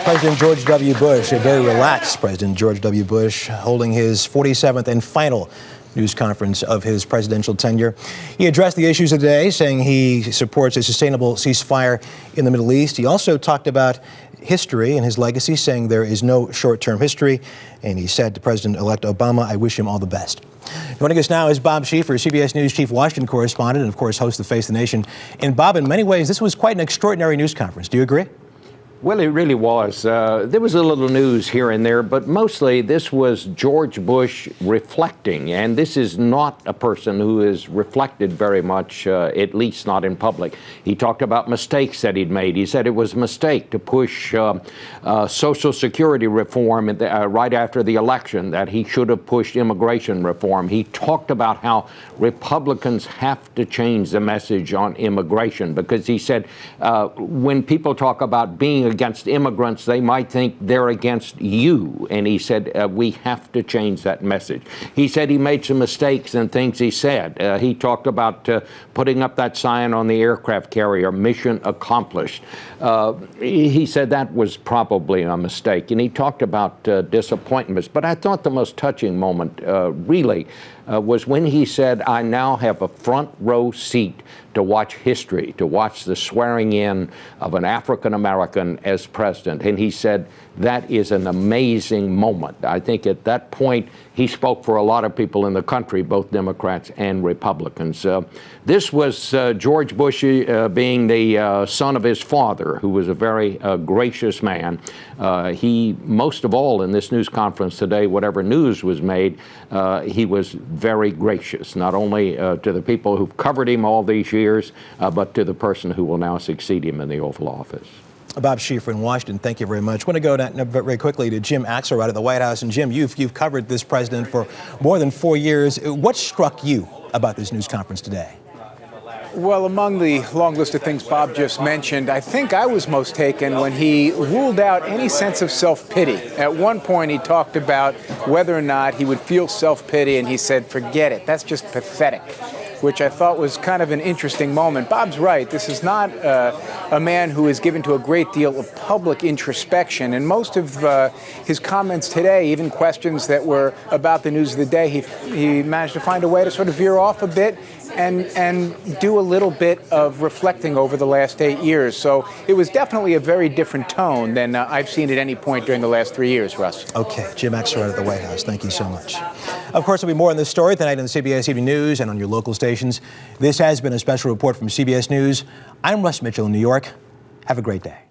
President George W. Bush, a very relaxed President George W. Bush, holding his 47th and final news conference of his presidential tenure. He addressed the issues of the day, saying he supports a sustainable ceasefire in the Middle East. He also talked about history and his legacy, saying there is no short-term history. And he said to President-elect Obama, "I wish him all the best." Joining us now is Bob Schieffer, CBS News chief Washington correspondent, and of course host of Face the Nation. And Bob, in many ways, this was quite an extraordinary news conference. Do you agree? Well, it really was. There was a little news here and there, but mostly this was George Bush reflecting. And this is not a person who has reflected very much, at least not in public. He talked about mistakes that he'd made. He said it was a mistake to push Social Security reform right after the election, that he should have pushed immigration reform. He talked about how Republicans have to change the message on immigration, because he said when people talk about being against immigrants, they might think they're against you. And he said, we have to change that message. He said he made some mistakes in things he said. He talked about putting up that sign on the aircraft carrier, mission accomplished. He said that was probably a mistake. And he talked about disappointments. But I thought the most touching moment really was when he said, I now have a front row seat to watch history, to watch the swearing in of an African American as president. And he said, that is an amazing moment. I think at that point, he spoke for a lot of people in the country, both Democrats and Republicans. This was George Bush being the son of his father, who was a very gracious man. He, most of all in this news conference today, whatever news was made, he was very gracious, not only to the people who've covered him all these years, but to the person who will now succeed him in the Oval Office. Bob Schieffer in Washington, thank you very much. I want to go down very quickly to Jim Axelrod at the White House. And Jim, you've covered this president for more than 4 years. What struck you about this news conference today? Well, among the long list of things Bob just mentioned, I think I was most taken when he ruled out any sense of self-pity. At one point, he talked about whether or not he would feel self-pity, and he said, forget it, that's just pathetic, which I thought was kind of an interesting moment. Bob's right. This is not a man who is given to a great deal of public introspection. And most of his comments today, even questions that were about the news of the day, he managed to find a way to sort of veer off a bit and do a little bit of reflecting over the last 8 years. So it was definitely a very different tone than I've seen at any point during the last 3 years, Russ. Okay, Jim Axelrod at the White House. Thank you so much. Of course, there'll be more on this story tonight on the CBS Evening News and on your local stations. This has been a special report from CBS News. I'm Russ Mitchell in New York. Have a great day.